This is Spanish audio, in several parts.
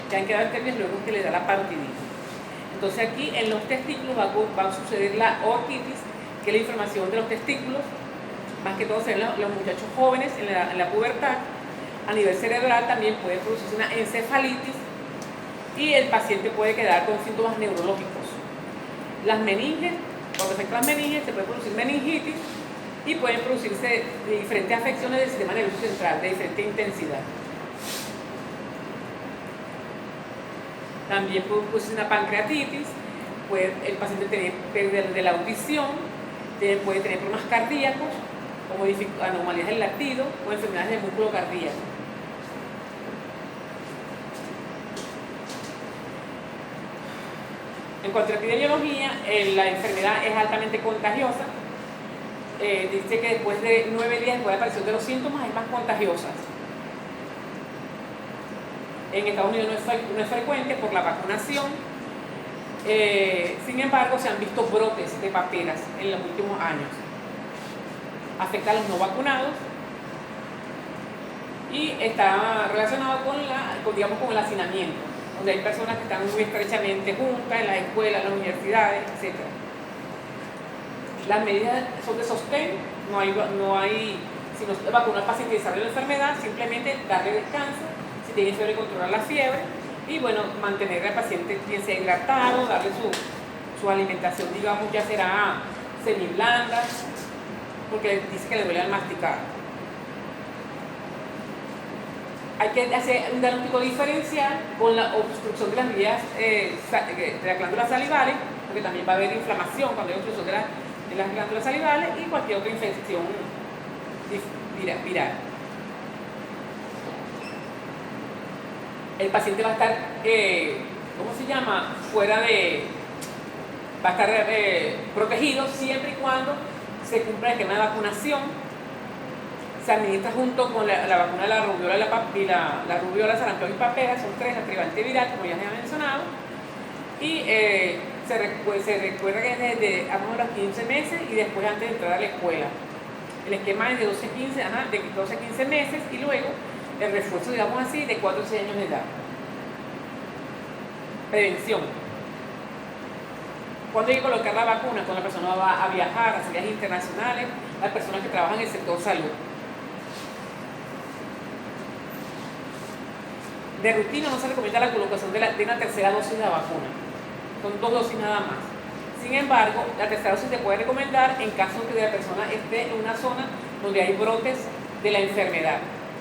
que han quedado estériles luego que le da la parotiditis. Entonces aquí en los testículos va a suceder la orquitis, que es la inflamación de los testículos, más que todo se ven los muchachos jóvenes en la pubertad. A nivel cerebral también puede producirse una encefalitis y el paciente puede quedar con síntomas neurológicos. Las meninges, cuando afectan las meninges, se puede producir meningitis y pueden producirse diferentes afecciones del sistema nervioso central de diferente intensidad. También puede producirse una pancreatitis, puede el paciente tener pérdida de la audición, puede tener problemas cardíacos, como anomalías del latido o enfermedades del músculo cardíaco. En cuanto a la epidemiología, la enfermedad es altamente contagiosa. Dice que después de 9 días después de la aparición de los síntomas es más contagiosa. En Estados Unidos no es frecuente por la vacunación. Sin embargo, se han visto brotes de paperas en los últimos años. Afecta a los no vacunados y está relacionado con el hacinamiento, donde hay personas que están muy estrechamente juntas en las escuelas, en las universidades, etc. Las medidas son de sostén, no hay si no se vacuna al paciente y desarrolla la enfermedad, simplemente darle descanso, si tiene fiebre, controlar la fiebre y bueno, mantener al paciente bien sea hidratado, darle su alimentación, digamos, ya será semiblanda, porque dice que le duele al masticar. Hay que hacer un diagnóstico diferencial con la obstrucción de las vías de las glándulas salivales, porque también va a haber inflamación cuando hay obstrucción de las glándulas salivales y cualquier otra infección viral. El paciente va a estar, va a estar protegido siempre y cuando se cumpla el esquema de vacunación. Se administra junto con la vacuna de la rubiola, la rubiola, sarampión y papera, son 3, la trivante viral, como ya les he mencionado. Y se recuerda que es desde a los 15 meses y después antes de entrar a la escuela. El esquema es de 12-15 meses y luego el refuerzo, digamos así, de 4 o 6 años de edad. Prevención. ¿Cuándo hay que colocar la vacuna? Cuando la persona va a viajar a salidas internacionales, las personas que trabajan en el sector salud. De rutina no se recomienda la colocación de una tercera dosis de la vacuna. Son 2 dosis nada más. Sin embargo, la tercera dosis se puede recomendar en caso de que la persona esté en una zona donde hay brotes de la enfermedad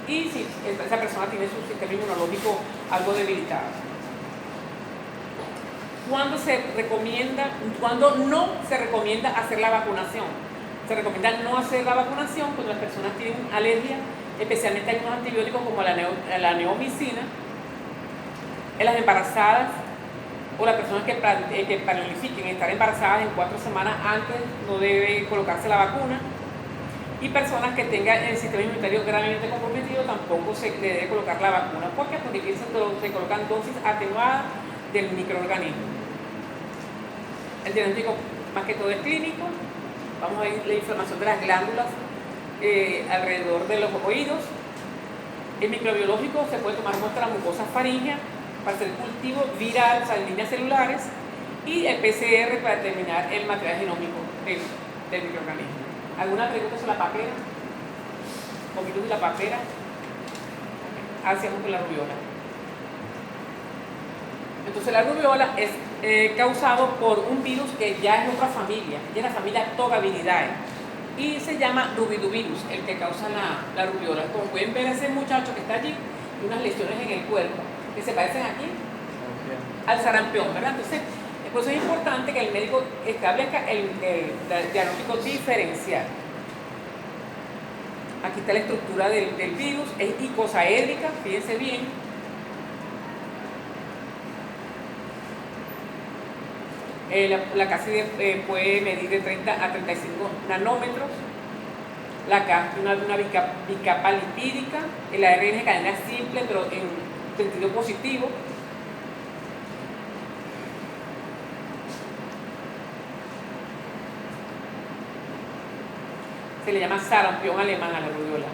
y si esa persona tiene su sistema inmunológico algo debilitado. ¿Cuándo no se recomienda hacer la vacunación? Se recomienda no hacer la vacunación cuando las personas tienen alergia, especialmente a algunos antibióticos como la neomicina, en las embarazadas o las personas que planifiquen estar embarazadas en 4 semanas antes no debe colocarse la vacuna, y personas que tengan el sistema inmunitario gravemente comprometido tampoco se le debe colocar la vacuna. ¿Por qué? Porque aquí se colocan dosis atenuadas del microorganismo. El diagnóstico más que todo es clínico. Vamos a ver la inflamación de las glándulas alrededor de los oídos. El microbiológico se puede tomar muestra de la mucosa faríngea para hacer cultivo viral, o sea, en líneas celulares, y el PCR para determinar el material genómico del microorganismo. ¿Alguna pregunta sobre la papera? ¿Un poquito de la papera? Hacemos con la rubiola. Entonces la rubiola es causado por un virus que ya es otra familia, ya es la familia Togaviridae, y se llama rubidovirus, el que causa la rubiola. Como pueden ver, ese muchacho que está allí, tiene unas lesiones en el cuerpo que se parecen aquí al sarampión, ¿verdad? Entonces, por eso es importante que el médico establezca el diagnóstico diferencial. Aquí está la estructura del virus, es icosaédrica, fíjense bien. La caside puede medir de 30 a 35 nanómetros. La una bicapa lipídica. El ARN es cadena simple, pero en sentido positivo. Se le llama sarampión alemán a la rubiola.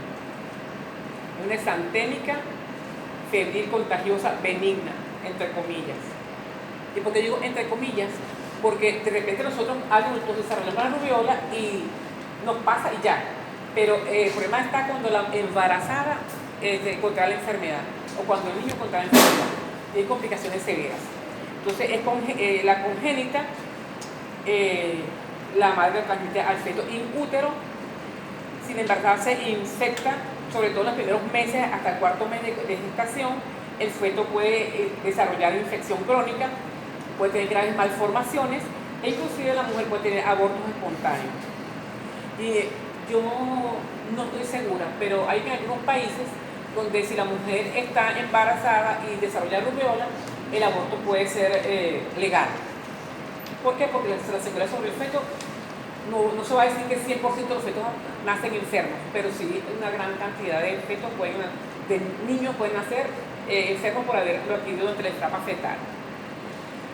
Es una exantémica, febril, contagiosa, benigna. entre comillas. ¿Y por qué digo entre comillas? Porque de repente nosotros adultos desarrollamos la rubiola y nos pasa y ya. Pero el problema está cuando la embarazada contrae la enfermedad o cuando el niño contrae la enfermedad. Y hay complicaciones severas. Entonces, la congénita, la madre la transmite al feto in útero. Sin embarazada se infecta, sobre todo en los primeros meses hasta el cuarto mes de gestación. El feto puede desarrollar infección crónica, puede tener graves malformaciones e inclusive la mujer puede tener abortos espontáneos. Y yo no estoy segura, pero hay en algunos países donde si la mujer está embarazada y desarrolla rubiola, el aborto puede ser legal. ¿Por qué? Porque las secuelas sobre el feto, no se va a decir que 100% de los fetos nacen enfermos, pero sí una gran cantidad de fetos de niños pueden nacer enfermos por haberlo adquirido durante la etapa fetal.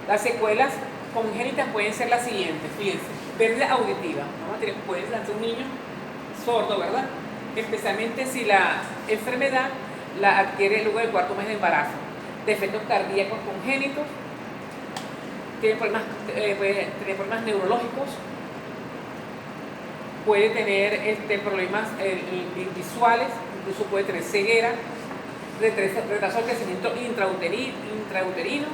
Las secuelas congénitas pueden ser las siguientes, fíjense: pérdida auditiva, puede nacer un niño sordo, ¿verdad? Especialmente si la enfermedad la adquiere luego del cuarto mes de embarazo. Defectos cardíacos congénitos, puede tener problemas neurológicos, puede tener problemas visuales, incluso puede tener ceguera, retraso del crecimiento intrauterino,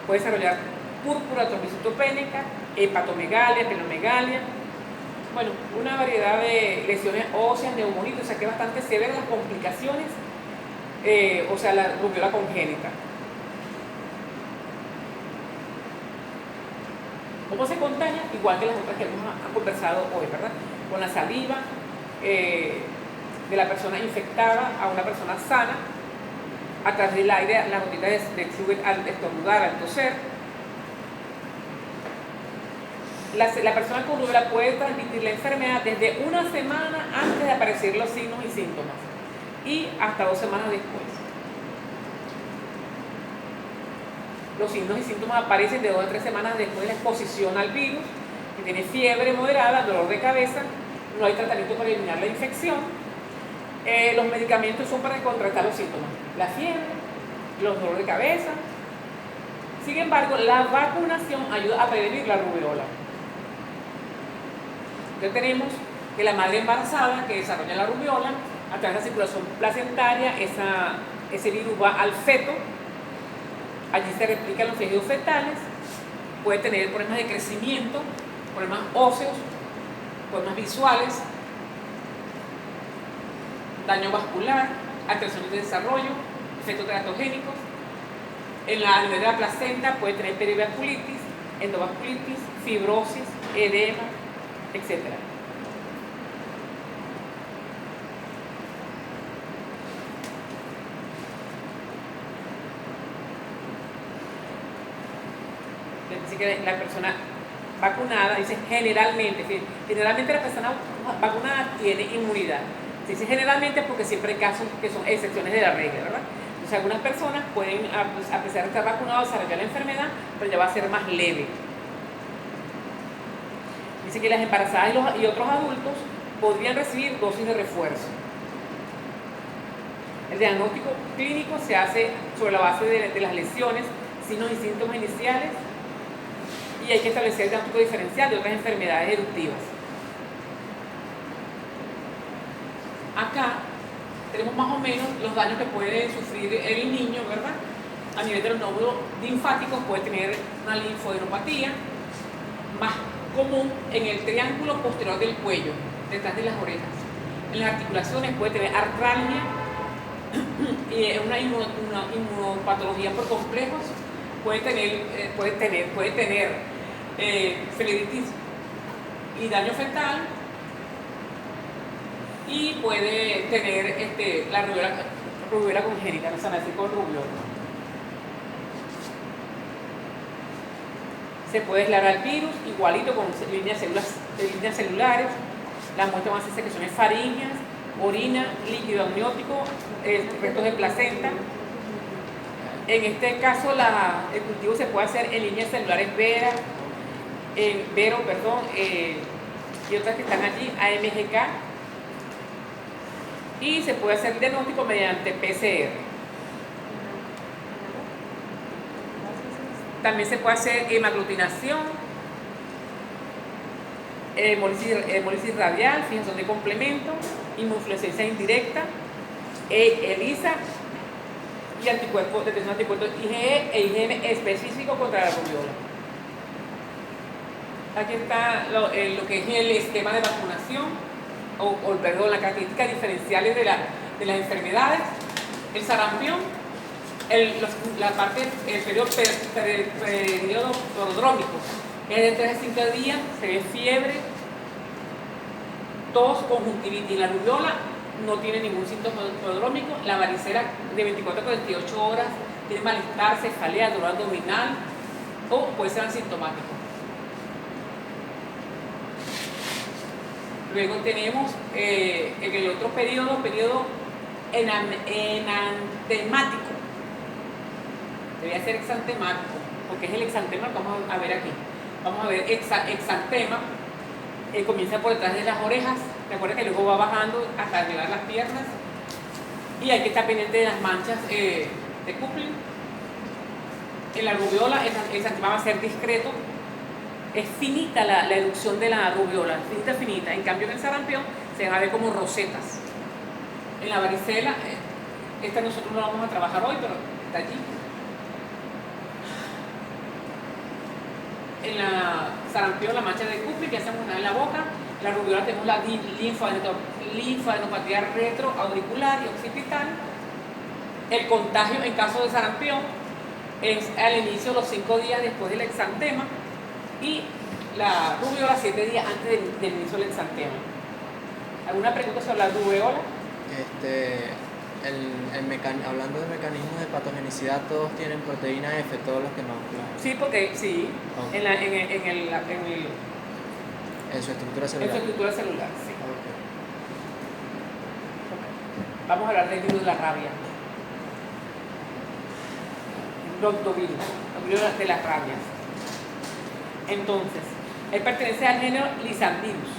puede desarrollar púrpura trombocitopénica, hepatomegalia, pelomegalia, bueno, una variedad de lesiones óseas, neumonitis, o sea que es bastante severa las complicaciones, o sea, la rubiola congénita. ¿Cómo se contagia? Igual que las otras que hemos conversado hoy, ¿verdad? Con la saliva de la persona infectada a una persona sana, a través del aire, las gotitas de flujo al estornudar, al toser. La persona con rubiola puede transmitir la enfermedad desde una semana antes de aparecer los signos y síntomas y hasta 2 semanas después. Los signos y síntomas aparecen de 2 a 3 semanas después de la exposición al virus, que tiene fiebre moderada, dolor de cabeza, no hay tratamiento para eliminar la infección. Los medicamentos son para contrarrestar los síntomas, la fiebre, los dolores de cabeza. Sin embargo, la vacunación ayuda a prevenir la rubiola. Entonces tenemos que la madre embarazada que desarrolla la rubiola, a través de la circulación placentaria, ese virus va al feto, allí se replican los tejidos fetales, puede tener problemas de crecimiento, problemas óseos, problemas visuales, daño vascular, alteraciones de desarrollo, efectos teratogénicos. A nivel de la placenta puede tener perivasculitis, endovasculitis, fibrosis, edema, etc. Así que la persona vacunada, dice generalmente la persona vacunada tiene inmunidad. Se dice generalmente porque siempre hay casos que son excepciones de la regla, ¿verdad? Entonces algunas personas pueden, a pesar de estar vacunados, desarrollar la enfermedad, pero ya va a ser más leve. Dice que las embarazadas y otros adultos podrían recibir dosis de refuerzo. El diagnóstico clínico se hace sobre la base de las lesiones, signos y síntomas iniciales, y hay que establecer el diagnóstico diferencial de otras enfermedades eruptivas. Acá tenemos más o menos los daños que puede sufrir el niño, ¿verdad? A nivel de los nódulos linfáticos puede tener una linfodenopatía, más común en el triángulo posterior del cuello, detrás de las orejas. En las articulaciones puede tener artralgia, y una inmunopatología por complejos, puede tener flebitis y daño fetal, y puede tener la rubiola congénita, no se nace con rubiola. Se puede aislar al virus, igualito con líneas celulares. Las muestras van a ser secreciones faríneas, orina, líquido amniótico, restos de placenta. En este caso, el cultivo se puede hacer en líneas celulares Vero, y otras que están allí, AMGK. Y se puede hacer el diagnóstico mediante PCR. También se puede hacer hemaglutinación, hemólisis radial, fijación de complemento, inmunofluorescencia indirecta, ELISA y anticuerpos, detección de anticuerpos IgE e IgM específico contra la rubiola. Aquí está lo que es el esquema de vacunación, perdón, las características diferenciales de las enfermedades. El sarampión, el periodo prodrómico es de 3 a 5 días, se ve fiebre, tos, conjuntivitis. La rubiola no tiene ningún síntoma prodrómico. La varicela de 24 a 48 horas tiene malestar, cefalea, dolor abdominal o puede ser asintomático. Luego tenemos en el otro periodo enantemático. Debería ser exantemático, porque es el exantema que vamos a ver aquí. Vamos a ver exantema, comienza por detrás de las orejas, recuerda que luego va bajando hasta llegar a las piernas, y hay que estar pendiente de las manchas de Kupling. En la rubiola el exantema va a ser discreto, es finita la erupción de la rubiola, finita. En cambio en el sarampión se va a ver como rosetas. En la varicela, esta nosotros no la vamos a trabajar hoy, pero está allí. En la sarampión, la mancha de Kupling, que hacemos una en la boca. En la rubiola tenemos la linfadenopatía retroauricular y occipital. El contagio en caso de sarampión es al inicio, los 5 días después del exantema, y la rubiola 7 días antes del inicio del exantema. ¿Alguna pregunta sobre la rubiola? Hablando de mecanismos de patogenicidad, todos tienen proteína F, todos los que no. Claro. Sí, porque sí, okay. En su estructura celular. En su estructura celular, sí. Okay. Vamos a hablar del virus de la rabia. Rhabdovirus, el virus de las rabias. Entonces, él pertenece al género Lysandvirus.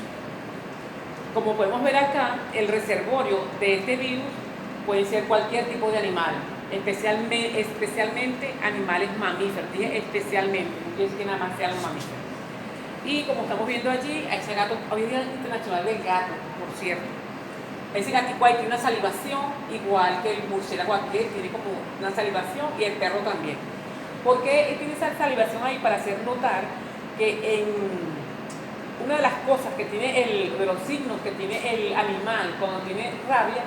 Como podemos ver acá, el reservorio de este virus puede ser cualquier tipo de animal, especialmente animales mamíferos. Dije especialmente, no quiere decir que nada más sean los mamíferos. Y como estamos viendo allí, ese gato, hoy día es el internacional del gato, por cierto. Ese gatico ahí tiene una salivación, igual que el murciélago aquí, tiene como una salivación, y el perro también. ¿Por qué tiene esa salivación ahí? Para hacer notar que una de las cosas que tiene de los signos que tiene el animal cuando tiene rabia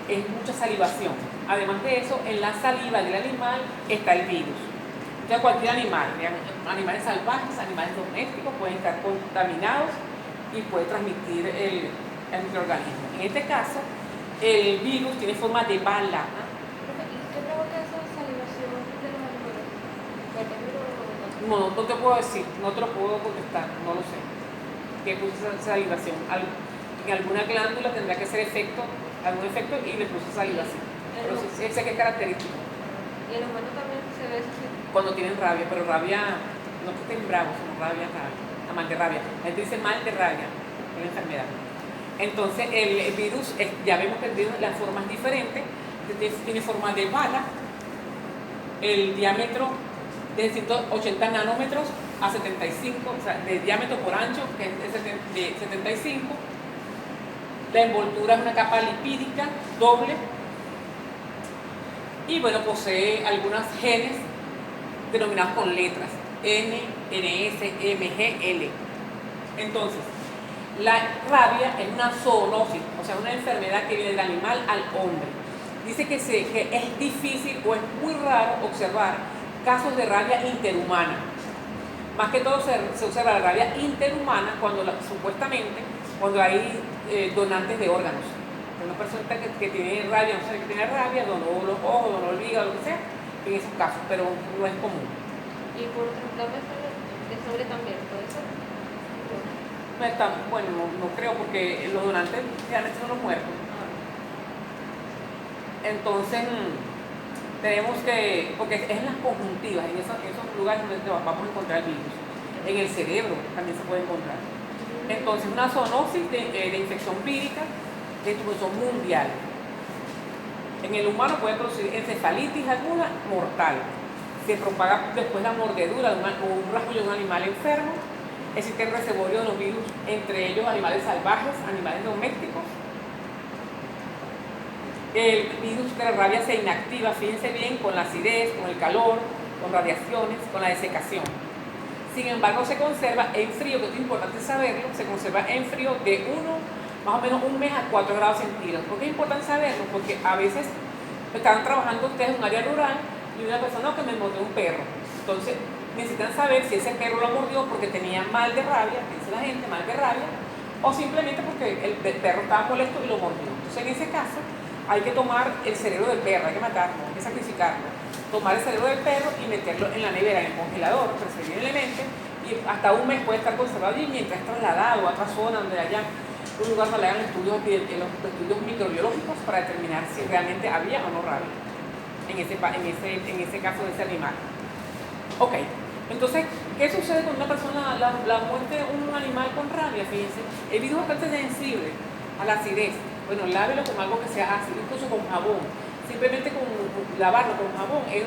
es mucha salivación. Además de eso, en la saliva del animal está el virus. Entonces cualquier animal, animales salvajes, animales domésticos, pueden estar contaminados y puede transmitir el microorganismo. En este caso, el virus tiene forma de bala. ¿Qué provoca esa salivación de los animales? No te puedo decir, no te lo puedo contestar, no lo sé. ¿Qué puso esa salivación? En alguna glándula tendrá que ser algún efecto y le puso salivación. Pero sí sé que es característico. Y en los humanos también se ve eso. Cuando tienen rabia, pero rabia, no que estén bravos, sino rabia, mal de rabia. La gente dice mal de rabia, es una enfermedad. Entonces el virus, ya vemos que el virus, la forma es diferente, tiene forma de bala, el diámetro de 180 nanómetros a 75, o sea, de diámetro por ancho, que es de 75. La envoltura es una capa lipídica doble y bueno, posee algunos genes denominados con letras N, NS, MG, L. Entonces, la rabia es una zoonosis, o sea, una enfermedad que viene del animal al hombre. Dice que es difícil o es muy raro observar casos de rabia interhumana. Más que todo se observa la rabia interhumana supuestamente cuando hay donantes de órganos. Una persona que tiene rabia, no sabe que tiene rabia, donó los ojos, donó el hígado, lo que sea, en esos casos, pero no es común. Y por ejemplo, de sangre también, ¿puede ser? Bueno, no creo, porque los donantes realmente son los muertos. Entonces, tenemos que, porque es en las conjuntivas, en esos lugares donde vamos a encontrar el virus. En el cerebro también se puede encontrar. Entonces, una zoonosis de infección vírica de distribución mundial. En el humano puede producir encefalitis aguda mortal, se propaga después de la mordedura o un rasguño de un animal enfermo. Existen reservorios de los virus, entre ellos animales salvajes, animales domésticos. El virus de la rabia se inactiva, fíjense bien, con la acidez, con el calor, con radiaciones, con la desecación. Sin embargo, se conserva en frío, que es importante saberlo, se conserva en frío de más o menos un mes a 4 grados centígrados. ¿Por qué es importante saberlo? Porque a veces están trabajando ustedes en un área rural y una persona que me mordió un perro. Entonces, necesitan saber si ese perro lo mordió porque tenía mal de rabia, dice la gente, mal de rabia, o simplemente porque el perro estaba molesto y lo mordió. Entonces, en ese caso, hay que tomar el cerebro del perro, hay que matarlo, hay que sacrificarlo. Tomar el cerebro del perro y meterlo en la nevera, en el congelador, preferiblemente, y hasta un mes puede estar conservado allí mientras es trasladado a otra zona donde haya un lugar donde hagan los estudios microbiológicos para determinar si realmente había o no rabia en ese caso de ese animal. Ok, entonces, ¿qué sucede cuando una persona la muerte de un animal con rabia? Fíjense, el virus es bastante sensible a la acidez. Bueno, lávelo con algo que sea ácido, incluso con jabón. Simplemente con lavarlo con jabón es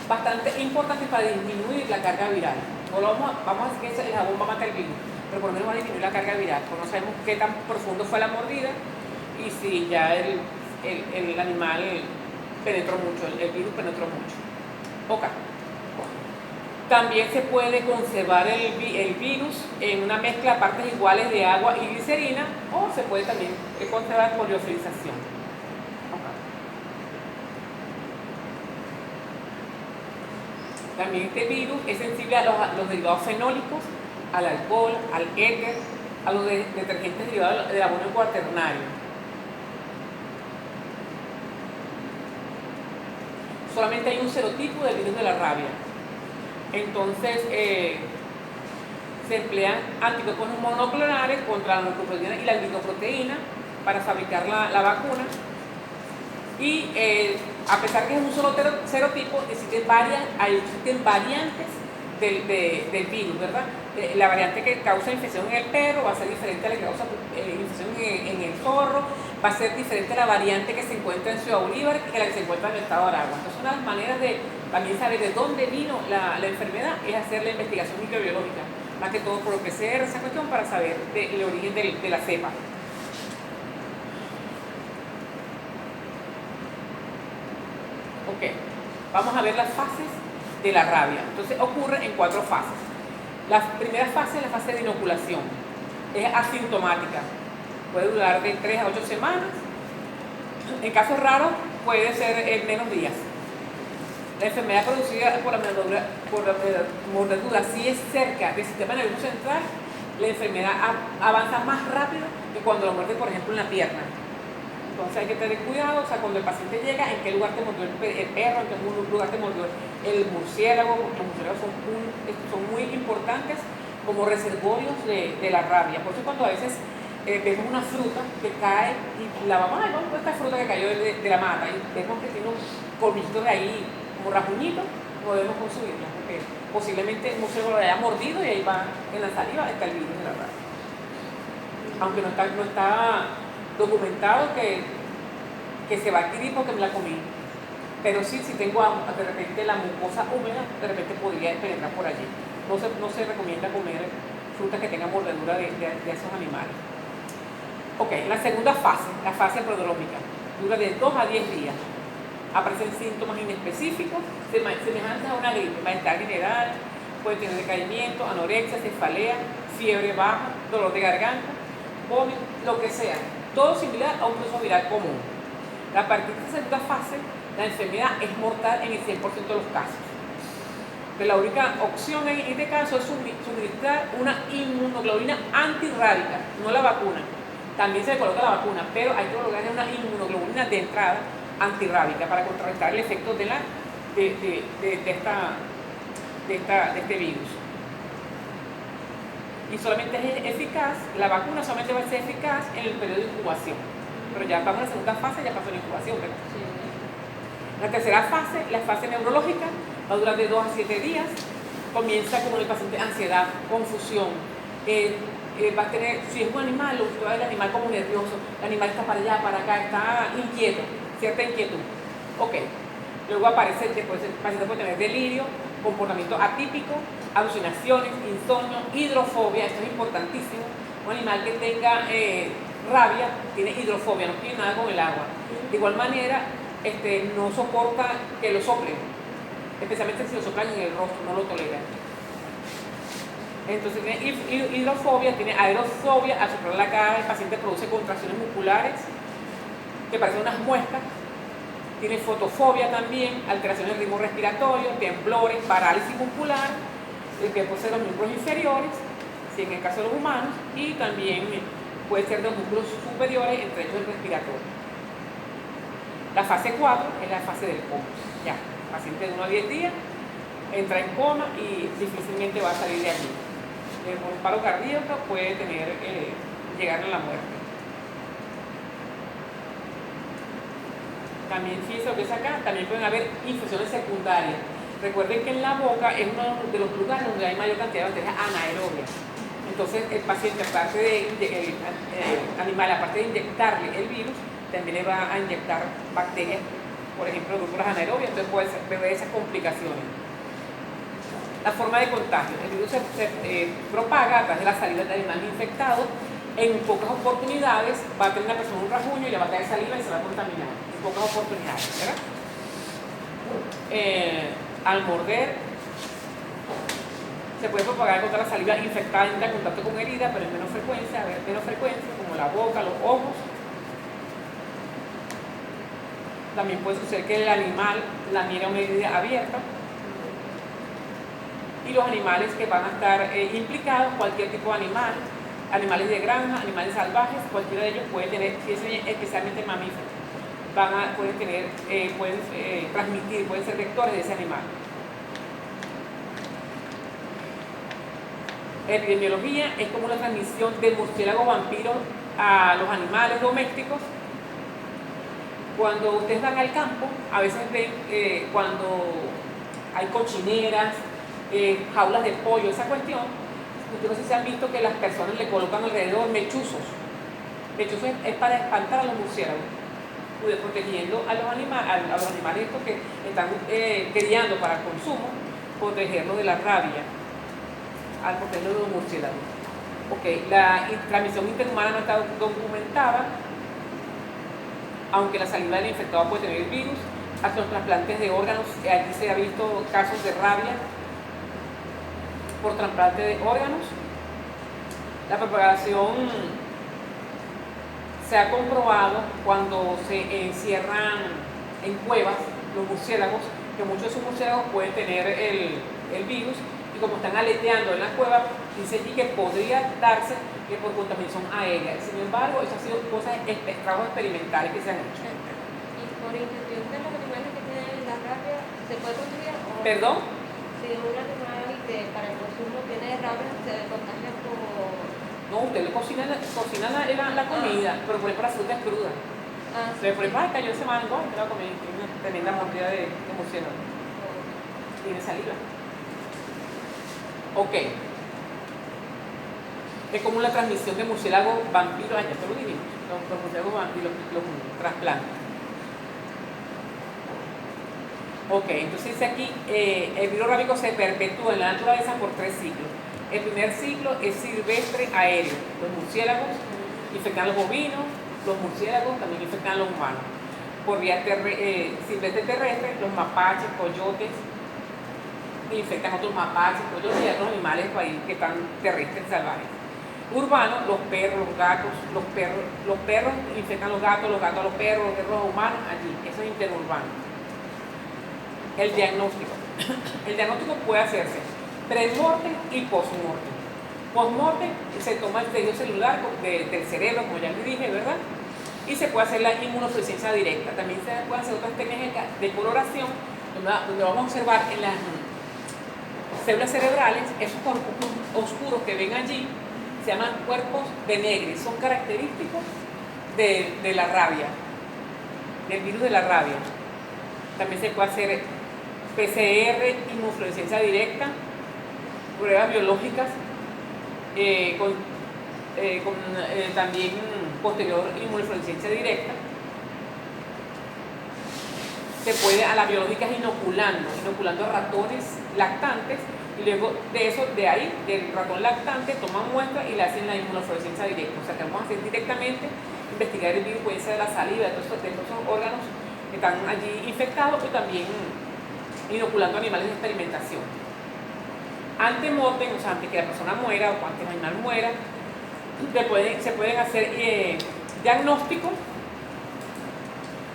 bastante importante para disminuir la carga viral. No vamos a decir que el jabón va a matar el virus, pero por lo menos va a disminuir la carga viral, porque no sabemos qué tan profundo fue la mordida y si ya el animal penetró mucho, el virus penetró mucho. Ok. También se puede conservar el virus en una mezcla de partes iguales de agua y glicerina, o se puede también conservar por liofilización. También este virus es sensible a los derivados fenólicos, al alcohol, al éter, a los detergentes derivados del abono cuaternario. Solamente hay un serotipo del virus de la rabia. Entonces, se emplean anticuerpos monoclonales contra la leucoproteína y la glicoproteína para fabricar la vacuna. Y a pesar que es un solo serotipo, existen variantes del virus, ¿verdad? La variante que causa infección en el perro va a ser diferente a la que causa infección en el zorro, va a ser diferente a la variante que se encuentra en Ciudad Bolívar que la que se encuentra en el estado de Aragua. Entonces, una de las maneras de también saber de dónde vino la enfermedad es hacer la investigación microbiológica, más que todo por PCR, esa cuestión, para saber el origen de la cepa. Ok, vamos a ver las fases de la rabia. Entonces ocurre en 4 fases. La primera fase es la fase de inoculación. Es asintomática. Puede durar de 3 a 8 semanas. En casos raros puede ser en menos días. La enfermedad producida por la mordedura, si es cerca del sistema nervioso central, la enfermedad avanza más rápido que cuando lo muerde, por ejemplo, en la pierna. Entonces hay que tener cuidado, o sea, cuando el paciente llega, en qué lugar te mordió el perro, en qué lugar te mordió el murciélago, porque los murciélagos son muy importantes como reservorios de la rabia. Por eso cuando a veces vemos una fruta que cae y la vamos a ver, ¿no? Esta fruta que cayó de la mata y vemos que tiene un colmillito de ahí, como rajuñito, no debemos consumirla, porque posiblemente el murciélago lo haya mordido y ahí va, en la saliva está el virus de la rabia. Aunque no está documentado que se va a adquirir porque me la comí, pero sí, si tengo de repente la mucosa húmeda, de repente podría penetrar por allí. No se recomienda comer frutas que tengan mordedura de esos animales. Ok, la segunda fase, la fase prodrómica, dura de 2 a 10 días. Aparecen síntomas inespecíficos semejantes a una gripe, malestar general, puede tener decaimiento, anorexia, cefalea, fiebre baja, dolor de garganta, vómito, lo que sea. Todo similar a un proceso viral común. A partir de esta segunda fase, la enfermedad es mortal en el 100% de los casos. Pero la única opción en este caso es suministrar una inmunoglobulina antirrábica, no la vacuna. También se le coloca la vacuna, pero hay que colocar una inmunoglobulina de entrada antirrábica para contrarrestar el efecto de este virus. Y solamente es eficaz, la vacuna solamente va a ser eficaz en el periodo de incubación. Pero ya vamos a la segunda fase, ya pasó la incubación, ¿verdad? Sí. La tercera fase, la fase neurológica, va a durar de 2 a 7 días. Comienza con el paciente ansiedad, confusión. Va a tener, si es un animal, usted va a ver el animal como nervioso, el animal está para allá, para acá, está inquieto, cierta inquietud. Ok. Luego aparece, después el paciente puede tener delirio, comportamiento atípico, alucinaciones, insomnio, hidrofobia, esto es importantísimo. Un animal que tenga rabia tiene hidrofobia, no tiene nada con el agua. De igual manera, no soporta que lo soplen, especialmente si lo soplan en el rostro, no lo tolera. Entonces tiene hidrofobia, tiene aerofobia, al soplar la cara el paciente produce contracciones musculares que parecen unas muescas. Tiene fotofobia también, alteraciones del ritmo respiratorio, temblores, parálisis muscular, el que posee los miembros inferiores, si en el caso de los humanos, y también puede ser de los músculos superiores, entre ellos el respiratorio. La fase 4 es la fase del coma. Ya, paciente de 1 a 10 días entra en coma y difícilmente va a salir de allí. Un paro cardíaco puede llegar a la muerte. También, fíjense lo que es acá, también pueden haber infusiones secundarias. Recuerden que en la boca es uno de los lugares donde hay mayor cantidad de bacterias anaerobias. Entonces el paciente, aparte el animal, aparte de inyectarle el virus, también le va a inyectar bacterias, por ejemplo, grupos anaerobias, entonces puede haber esas complicaciones. La forma de contagio. El virus se propaga a través de la saliva del animal infectado. En pocas oportunidades va a tener una persona un rasguño y le va a caer saliva y se va a contaminar. En pocas oportunidades, ¿verdad? Al morder, se puede propagar contra la saliva infectada en contacto con herida, pero en menos frecuencia, como la boca, los ojos. También puede suceder que el animal lamiera una herida abierta. Y los animales que van a estar implicados, cualquier tipo de animal, animales de granja, animales salvajes, cualquiera de ellos puede tener, si es especialmente mamíferos, pueden transmitir, pueden ser vectores de ese animal. Epidemiología es como una transmisión del murciélago vampiro a los animales domésticos. Cuando ustedes van al campo, a veces ven cuando hay cochineras, jaulas de pollo, esa cuestión. Ustedes no sé si han visto que las personas le colocan alrededor mechuzos. Mechuzos es para espantar a los murciélagos, protegiendo a los animales estos que están criando para el consumo, protegerlos de la rabia, al protegerlos de los murciélagos. Okay. La transmisión interhumana no está documentada, aunque la saliva del infectado puede tener el virus. Hasta los trasplantes de órganos, aquí se ha visto casos de rabia por trasplante de órganos. La propagación se ha comprobado cuando se encierran en cuevas los murciélagos, que muchos de esos murciélagos pueden tener el virus, y como están aleteando en la cueva, dice allí que podría darse por contaminación aérea. Sin embargo, eso ha sido trabajos experimentales que se han hecho. ¿Y por ingestión de los animales que tienen la rabia se puede contagiar? ¿Perdón? Si un animal que para el consumo tiene rabia, se contagia por... No, usted le cocina la comida, pero por ejemplo la fruta es cruda. Sí. Por ejemplo, cayó ese mango, me la comí, tiene una tremenda mordida de murciélago. Tiene saliva. Ok. Es como la transmisión de murciélago vampiro, ya te lo dijimos, los murciélagos vampiros, los trasplantes. Ok, entonces dice aquí, el virus rábico se perpetúa en la naturaleza por 3 ciclos. El primer ciclo es silvestre aéreo. Los murciélagos infectan a los bovinos, los murciélagos también infectan a los humanos. Por vía silvestre terrestre, los mapaches, coyotes, infectan a otros mapaches, coyotes y a otros animales que están terrestres, salvajes. Urbano, los perros, los gatos, los perros infectan a los gatos a los perros a los humanos, allí, eso es interurbano. El diagnóstico. El diagnóstico puede hacerse pre-mortem y post-mortem. Post-mortem se toma el tejido celular del cerebro, como ya les dije, ¿verdad? Y se puede hacer la inmunofluorescencia directa. También se pueden hacer otras técnicas de coloración, donde vamos a observar en las células cerebrales, esos cuerpos oscuros que ven allí, se llaman cuerpos de Negri, son característicos de la rabia, del virus de la rabia. También se puede hacer PCR, inmunofluorescencia directa, pruebas biológicas, también posterior inmunofluorescencia directa. se puede a las biológicas inoculando a ratones lactantes, y luego de ahí, del ratón lactante, toman muestras y le hacen la inmunofluorescencia directa. O sea, que vamos a hacer directamente, investigar el virus, puede ser de la saliva, de todos esos órganos que están allí infectados, y también inoculando animales de experimentación. Antemortem, o sea, antes que la persona muera o antes el animal muera, se pueden hacer diagnósticos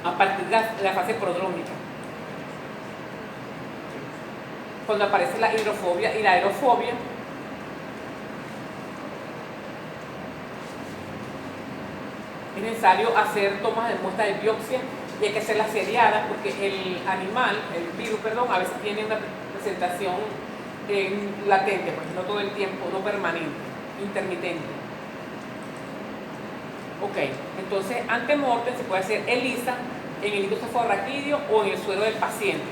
a partir de la fase prodrómica. Cuando aparece la hidrofobia y la aerofobia, es necesario hacer tomas de muestra de biopsia, y hay que hacerlas seriadas porque el virus, a veces tiene una presentación latente, pues no todo el tiempo, no permanente, intermitente. Ok, entonces antemortem se puede hacer ELISA en el líquido cefalorraquídeo o en el suero del paciente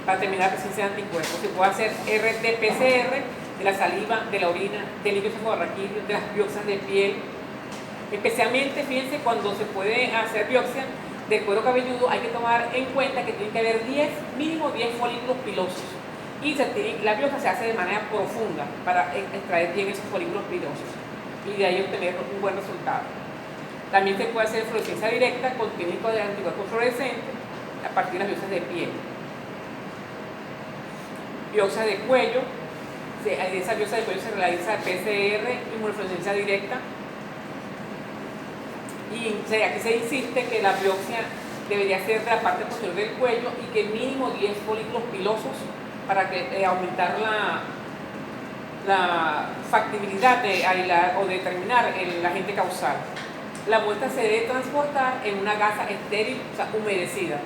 para determinar la presencia de anticuerpos. Se puede hacer RT-PCR de la saliva, de la orina, del líquido cefalorraquídeo, de las biopsias de piel. Especialmente, fíjense, cuando se puede hacer biopsia del cuero cabelludo, hay que tomar en cuenta que tiene que haber mínimo 10 folículos pilosos. Y la biopsia se hace de manera profunda para extraer bien esos folículos pilosos y de ahí obtener un buen resultado. También se puede hacer fluorescencia directa con técnicos de anticuerpos fluorescentes a partir de las biopsias de piel. Biopsia de cuello, de esa biopsia de cuello se realiza PCR, inmunofluorescencia directa. Y aquí se insiste que la biopsia debería ser de la parte posterior del cuello y que mínimo 10 folículos pilosos para aumentar la factibilidad de aislar o determinar el agente causal. La muestra se debe transportar en una gasa estéril, o sea, humedecida.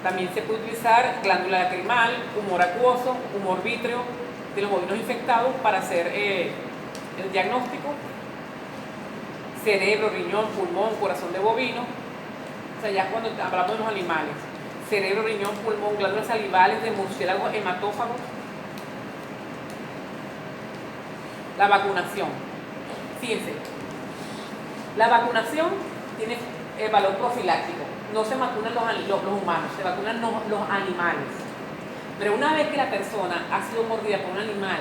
También se puede utilizar glándula lacrimal, humor acuoso, humor vítreo de los bovinos infectados para hacer el diagnóstico. Cerebro, riñón, pulmón, corazón de bovino. O sea, ya cuando hablamos de los animales. Cerebro, riñón, pulmón, glándulas salivales de murciélagos hematófagos. La vacunación. Fíjense, la vacunación tiene valor profiláctico. No se vacunan los humanos, se vacunan los animales. Pero una vez que la persona ha sido mordida por un animal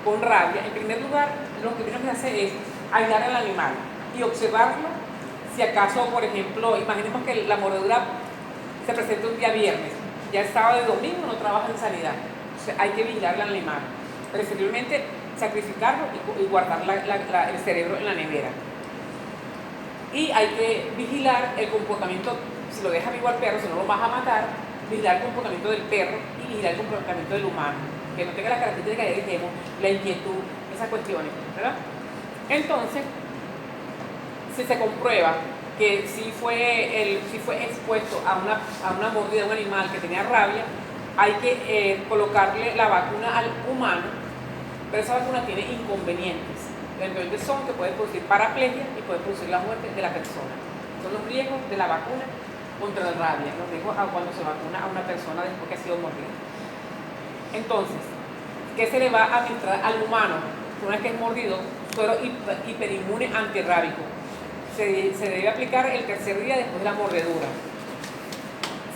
con rabia, en primer lugar, lo que primero que se hace es aislar al animal y observarlo. Si acaso, por ejemplo, imaginemos que la mordedura se presenta un día viernes, ya el sábado y domingo no trabaja en sanidad. Entonces hay que vigilar al animal, preferiblemente sacrificarlo y guardar el cerebro en la nevera. Y hay que vigilar el comportamiento, si lo deja vivo al perro, si no lo vas a matar, vigilar el comportamiento del perro y vigilar el comportamiento del humano, que no tenga las características que ya dijimos, la inquietud, esas cuestiones, ¿verdad? Entonces, si se comprueba que si fue expuesto a una mordida de un animal que tenía rabia, hay que colocarle la vacuna al humano, pero esa vacuna tiene inconvenientes. Los inconvenientes son que puede producir paraplegia y puede producir la muerte de la persona. Son los riesgos de la vacuna contra la rabia, los riesgos cuando se vacuna a una persona después que ha sido mordida. Entonces, ¿qué se le va a administrar al humano una vez que es mordido? Suero hiperinmune antirrábico. Se debe aplicar el tercer día después de la mordedura.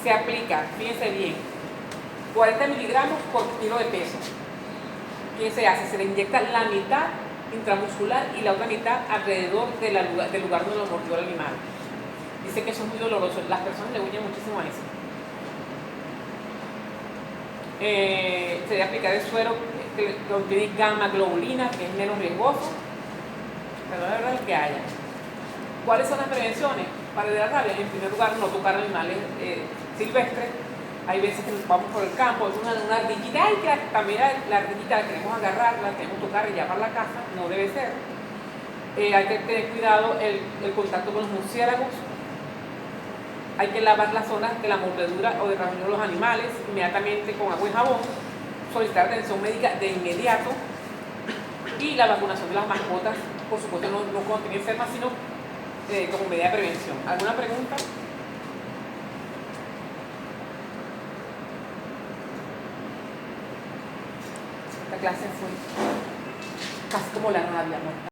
Se aplica, fíjense bien, 40 miligramos por kilo de peso. ¿Qué se hace? Se le inyecta la mitad intramuscular y la otra mitad alrededor del lugar donde lo mordió el animal. Dice que eso es muy doloroso, las personas le huyen muchísimo a eso. Se debe aplicar el suero que contiene gamma globulina, que es menos riesgoso, pero la verdad es que haya. ¿Cuáles son las prevenciones para la rabia? En primer lugar, no tocar animales silvestres. Hay veces que vamos por el campo, es una ardillita, y que también la ardillita la queremos agarrar, la queremos tocar y llevar a la casa, no debe ser. Hay que tener cuidado el contacto con los murciélagos. Hay que lavar las zonas de la mordedura o de rasguño de los animales inmediatamente con agua y jabón. Solicitar atención médica de inmediato. Y la vacunación de las mascotas, por supuesto, no cuando tienen enfermas, sino como medida de prevención. ¿Alguna pregunta? Esta clase fue casi como la rabia, ¿no?